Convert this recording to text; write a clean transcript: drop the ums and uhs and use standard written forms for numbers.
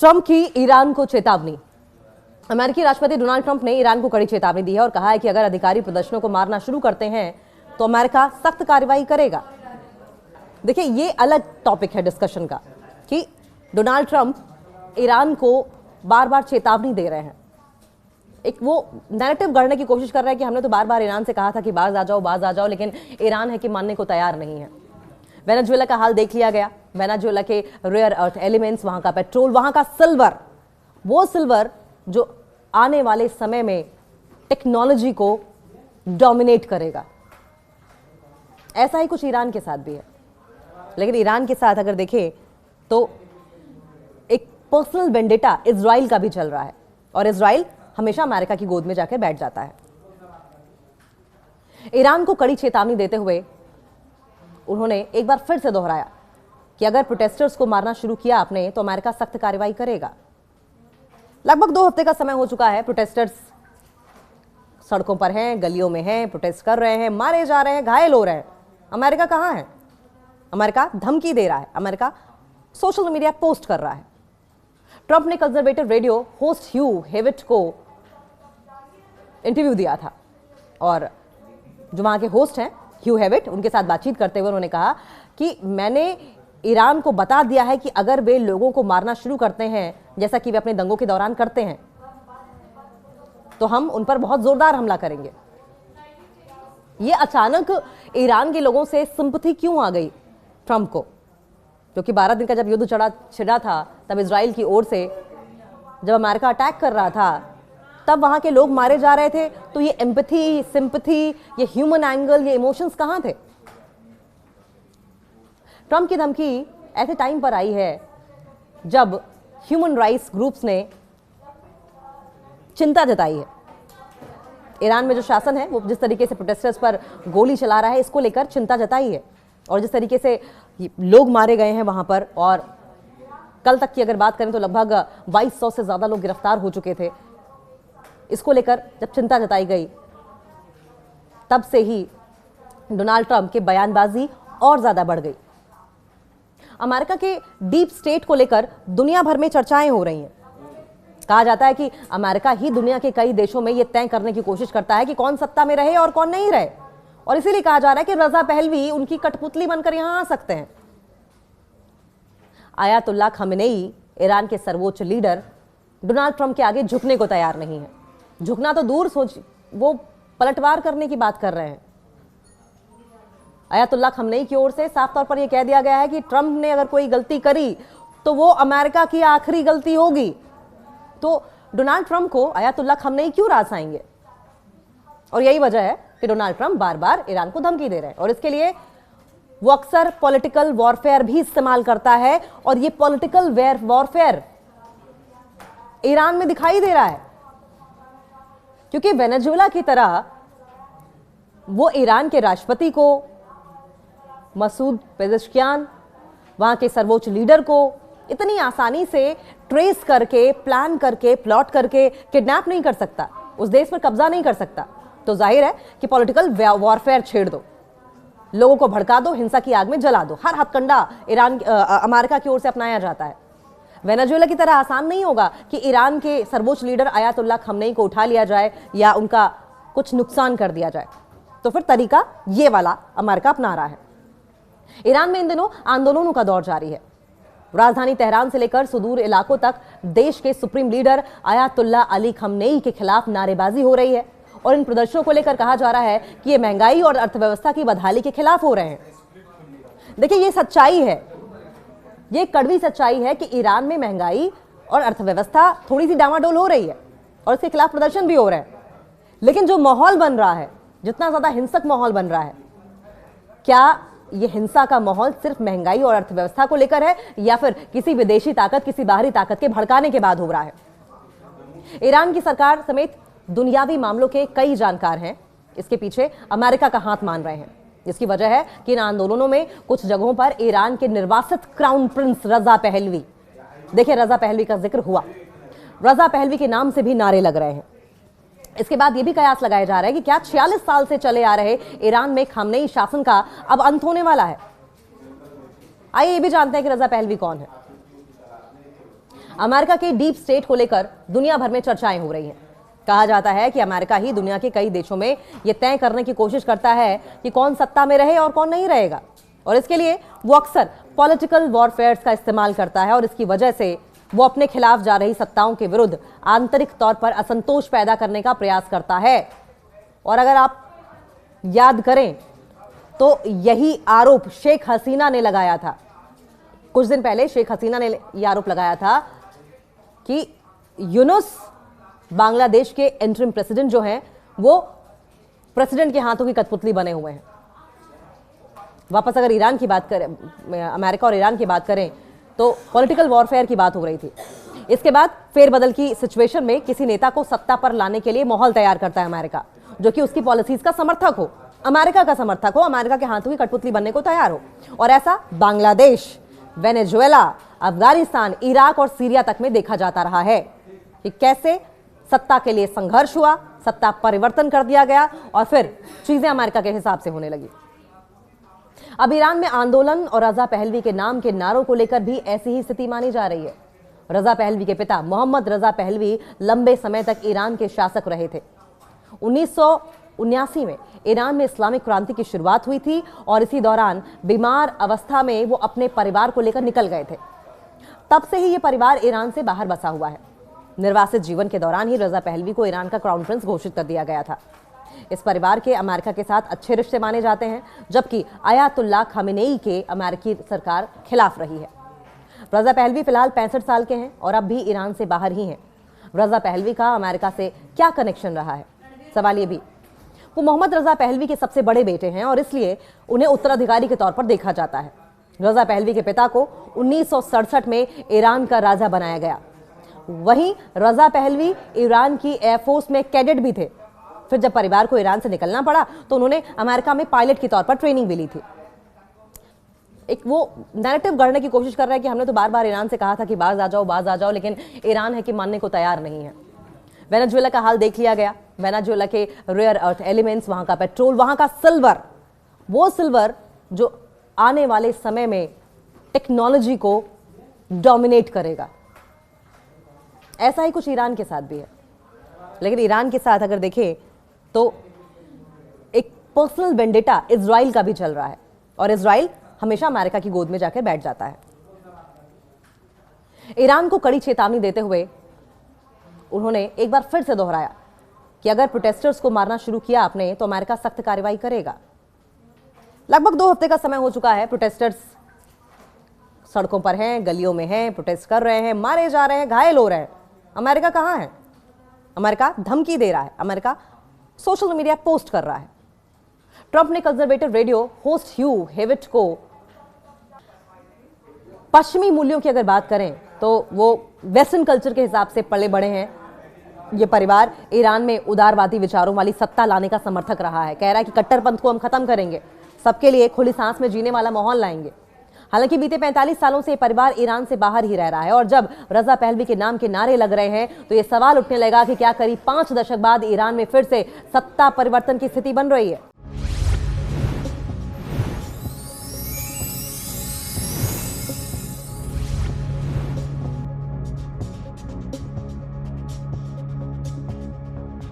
Trump की Iran को चेतावनी। अमेरिकी राष्ट्रपति डोनाल्ड ट्रंप ने ईरान को कड़ी चेतावनी दी है और कहा है कि अगर अधिकारी प्रदर्शनों को मारना शुरू करते हैं तो अमेरिका सख्त कार्रवाई करेगा। देखिए, ये अलग टॉपिक है डिस्कशन का कि डोनाल्ड ट्रंप ईरान को बार बार चेतावनी दे रहे हैं। एक वो नैरेटिव गढ़ने की कोशिश कर रहे हैं कि हमने तो बार बार ईरान से कहा था कि बाज आ जाओ, लेकिन ईरान है कि मानने को तैयार नहीं है। वेनेजुएला का हाल देख लिया गया। वेनेजुएला के रेयर अर्थ एलिमेंट्स, वहां का पेट्रोल, वहां का सिल्वर, वो सिल्वर जो आने वाले समय में टेक्नोलॉजी को डोमिनेट करेगा। ऐसा ही कुछ ईरान के साथ भी है। लेकिन ईरान के साथ अगर देखें तो एक पर्सनल वेंडेटा इजराइल का भी चल रहा है और इजराइल हमेशा अमेरिका की गोद में जाकर बैठ जाता है। ईरान को कड़ी चेतावनी देते हुए उन्होंने एक बार फिर से दोहराया कि अगर प्रोटेस्टर्स को मारना शुरू किया आपने तो अमेरिका सख्त कार्रवाई करेगा। लगभग 2 हफ्ते का समय हो चुका है। प्रोटेस्टर्स सड़कों पर हैं, गलियों में हैं, प्रोटेस्ट कर रहे हैं, मारे जा रहे हैं, घायल हो रहे हैं। अमेरिका कहां है? अमेरिका धमकी दे रहा है, अमेरिका सोशल मीडिया पोस्ट कर रहा है। ट्रंप ने कंजर्वेटिव रेडियो होस्ट ह्यू हेविट को इंटरव्यू दिया था और जो वहां के होस्ट हैं ह्यू हेविट, उनके साथ बातचीत करते हुए उन्होंने कहा कि मैंने ईरान को बता दिया है कि अगर वे लोगों को मारना शुरू करते हैं जैसा कि वे अपने दंगों के दौरान करते हैं तो हम उन पर बहुत जोरदार हमला करेंगे। ये अचानक ईरान के लोगों से सिंपैथी क्यों आ गई ट्रंप को? क्योंकि 12 दिन का जब युद्ध छिड़ा था तब इजराइल की ओर से जब अमेरिका अटैक कर रहा था तब वहां के लोग मारे जा रहे थे। तो ये एम्पैथी, सिंपैथी, ये ह्यूमन एंगल, ये इमोशंस कहां थे? ट्रंप की धमकी ऐसे टाइम पर आई है जब ह्यूमन राइट्स ग्रुप्स ने चिंता जताई है। ईरान में जो शासन है वो जिस तरीके से प्रोटेस्टर्स पर गोली चला रहा है, इसको लेकर चिंता जताई है। और जिस तरीके से लोग मारे गए हैं वहां पर, और कल तक की अगर बात करें तो लगभग 2200 से ज्यादा लोग गिरफ्तार हो चुके थे। इसको लेकर जब चिंता जताई गई तब से ही डोनाल्ड ट्रंप की बयानबाजी और ज्यादा बढ़ गई। अमेरिका के डीप स्टेट को लेकर दुनिया भर में चर्चाएं हो रही हैं। कहा जाता है कि अमेरिका ही दुनिया के कई देशों में यह तय करने की कोशिश करता है कि कौन सत्ता में रहे और कौन नहीं रहे, और इसीलिए कहा जा रहा है कि रजा पहलवी उनकी कठपुतली बनकर यहां आ सकते हैं। आयतुल्लाह खमेनेई, ईरान के सर्वोच्च लीडर, डोनाल्ड ट्रंप के आगे झुकने को तैयार नहीं है। झुकना तो दूर, वो पलटवार करने की बात कर रहे हैं। आयतुल्लाह खमेनेई की ओर से साफ तौर पर यह कह दिया गया है कि ट्रंप ने अगर कोई गलती करी तो वो अमेरिका की आखिरी गलती होगी। तो डोनाल्ड ट्रंप को आयतुल्लाह खमेनेई क्यों रास आएंगे? और यही वजह है कि डोनाल्ड ट्रंप बार बार ईरान को धमकी दे रहे हैं और इसके लिए वो अक्सर पॉलिटिकल वॉरफेयर भी इस्तेमाल करता है। और ये पॉलिटिकल वॉरफेयर ईरान में दिखाई दे रहा है क्योंकि वेनेजुएला की तरह वो ईरान के राष्ट्रपति को, मसूद पेजेश्कियान, वहां के सर्वोच्च लीडर को इतनी आसानी से ट्रेस करके, प्लान करके, प्लॉट करके किडनैप नहीं कर सकता, उस देश पर कब्जा नहीं कर सकता। तो जाहिर है कि पॉलिटिकल वॉरफेयर छेड़ दो, लोगों को भड़का दो, हिंसा की आग में जला दो। हर हथकंडा अमेरिका की ओर से अपनाया जाता है। वेनेजुएला की तरह आसान नहीं होगा कि ईरान के सर्वोच्च लीडर आयतुल्लाह खमेनेई को उठा लिया जाए या उनका कुछ नुकसान कर दिया जाए। तो फिर तरीका ये वाला अमेरिका अपना रहा है। ईरान में इन दिनों आंदोलनों का दौर जारी है। राजधानी तेहरान से लेकर सुदूर इलाकों तक देश के supreme leader Ayatollah Ali Khamenei के खिलाफ नारेबाजी हो रही है और इन प्रदर्शनों को लेकर कहा जा रहा है कि ये महंगाई और अर्थव्यवस्था की बदहाली के खिलाफ हो रहे हैं। देखिए, ये सच्चाई है, ये कड़वी सच्चाई है कि ईरान में महंगाई और अर्थव्यवस्था थोड़ी सी डामाडोल हो रही है और इसके खिलाफ प्रदर्शन भी हो रहे हैं। लेकिन जो माहौल बन रहा है, जितना ज्यादा हिंसक माहौल बन रहा है, क्या ये हिंसा का माहौल सिर्फ महंगाई और अर्थव्यवस्था को लेकर है या फिर किसी विदेशी ताकत, किसी बाहरी ताकत के भड़काने के बाद हो रहा है? ईरान की सरकार समेत दुनियावी मामलों के कई जानकार हैं इसके पीछे अमेरिका का हाथ मान रहे हैं। इसकी वजह है कि इन आंदोलनों में कुछ जगहों पर ईरान के निर्वासित क्राउन प्रिंस रजा पहलवी, देखिए रजा पहलवी का जिक्र हुआ, रजा पहलवी के नाम से भी नारे लग रहे हैं। इसके बाद यह भी कयास लगाया जा रहा है कि क्या 46 साल से चले आ रहे ईरान में खमेनेई शासन का अब अंत होने वाला है? आइए ये भी जानते हैं कि रजा पहलवी कौन है। अमेरिका के डीप स्टेट को लेकर दुनिया भर में चर्चाएं हो रही हैं। कहा जाता है कि अमेरिका ही दुनिया के कई देशों में यह तय करने की कोशिश करता है कि कौन सत्ता में रहे और कौन नहीं रहेगा, और इसके लिए वो अक्सर पॉलिटिकल वॉरफेयर का इस्तेमाल करता है और इसकी वजह से वो अपने खिलाफ जा रही सत्ताओं के विरुद्ध आंतरिक तौर पर असंतोष पैदा करने का प्रयास करता है। और अगर आप याद करें तो यही आरोप शेख हसीना ने लगाया था। कुछ दिन पहले शेख हसीना ने यह आरोप लगाया था कि यूनुस बांग्लादेश के इंटरिम प्रेसिडेंट जो हैं वो प्रेसिडेंट के हाथों की कठपुतली बने हुए हैं। वापस अगर ईरान की बात करें, अमेरिका और ईरान की बात करें, तो पॉलिटिकल वॉरफेयर की बात हो रही थी। इसके बाद फेरबदल की सिचुएशन में किसी नेता को सत्ता पर लाने के लिए माहौल तैयार करता है अमेरिका, जो कि उसकी पॉलिसीज का समर्थक हो, अमेरिका का समर्थक हो, अमेरिका के हाथों की कठपुतली बनने को तैयार हो। और ऐसा बांग्लादेश, वेनेजुएला, अफगानिस्तान, इराक और सीरिया तक में देखा जाता रहा है कि कैसे सत्ता के लिए संघर्ष हुआ, सत्ता परिवर्तन कर दिया गया और फिर चीजें अमेरिका के हिसाब से होने लगी। अब ईरान में आंदोलन और रजा पहलवी के नाम के नारों को लेकर भी ऐसी ही स्थिति मानी जा रही है। रजा पहलवी के पिता मोहम्मद रजा पहलवी लंबे समय तक ईरान के शासक रहे थे। 1979 में ईरान में इस्लामिक क्रांति की शुरुआत हुई थी और इसी दौरान बीमार अवस्था में वो अपने परिवार को लेकर निकल गए थे। तब से ही ये परिवार ईरान से बाहर बसा हुआ है। निर्वासित जीवन के दौरान ही रजा पहलवी को ईरान का क्राउन प्रिंस घोषित कर दिया गया था। इस परिवार के अमेरिका के साथ अच्छे रिश्ते माने जाते हैं, जबकि आयतुल्लाह खामेनेई के अमेरिकी सरकार खिलाफ रही है। रजा पहलवी फिलहाल 65 साल के हैं और अब भी ईरान से बाहर ही हैं। रजा पहलवी का अमेरिका से क्या कनेक्शन रहा है? सवाल ये भी। वो मोहम्मद रजा पहलवी के सबसे बड़े बेटे हैं और इसलिए उन्हें उत्तराधिकारी के तौर पर देखा जाता है। रजा पहलवी के पिता को 1967 में ईरान का राजा बनाया गया। वहीं रजा पहलवी ईरान की एयरफोर्स में कैडेट भी थे। फिर जब परिवार को ईरान से निकलना पड़ा तो उन्होंने अमेरिका में पायलट के तौर पर ट्रेनिंग भी ली थी। एक वो नैरेटिव गढ़ने की कोशिश कर रहा है कि हमने तो बार बार ईरान से कहा था कि बाज आ जाओ, लेकिन ईरान है कि मानने को तैयार नहीं है। वेनेजुएला का हाल देख लिया गया। वेनेजुएला के रेयर अर्थ एलिमेंट्स, वहां का पेट्रोल, वहां का सिल्वर, वो सिल्वर जो आने वाले समय में टेक्नोलॉजी को डोमिनेट करेगा। ऐसा ही कुछ ईरान के साथ भी है। लेकिन ईरान के साथ अगर देखें तो एक पर्सनल वेंडेटा इजराइल का भी चल रहा है और इजराइल हमेशा अमेरिका की गोद में जाकर बैठ जाता है। ईरान को कड़ी चेतावनी देते हुए उन्होंने एक बार फिर से दोहराया कि अगर प्रोटेस्टर्स को मारना शुरू किया आपने तो अमेरिका सख्त कार्रवाई करेगा। लगभग 2 हफ्ते का समय हो चुका है। प्रोटेस्टर्स सड़कों पर हैं, गलियों में हैं, प्रोटेस्ट कर रहे हैं, मारे जा रहे हैं, घायल हो रहे हैं। अमेरिका कहां है? अमेरिका धमकी दे रहा है, अमेरिका सोशल मीडिया पोस्ट कर रहा है। ट्रंप ने कंजर्वेटिव रेडियो होस्ट ह्यू हेविट को पश्चिमी मूल्यों की अगर बात करें तो वो वेस्टर्न कल्चर के हिसाब से पले बड़े हैं। ये परिवार ईरान में उदारवादी विचारों वाली सत्ता लाने का समर्थक रहा है। कह रहा है कि कट्टरपंथ को हम खत्म करेंगे, सबके लिए खुली सांस में जीने वाला माहौल लाएंगे। हालांकि बीते 45 सालों से परिवार ईरान से बाहर ही रह रहा है और जब रजा पहलवी के नाम के नारे लग रहे हैं तो यह सवाल उठने लगा कि क्या करीब 5 दशक बाद ईरान में फिर से सत्ता परिवर्तन की स्थिति बन रही है।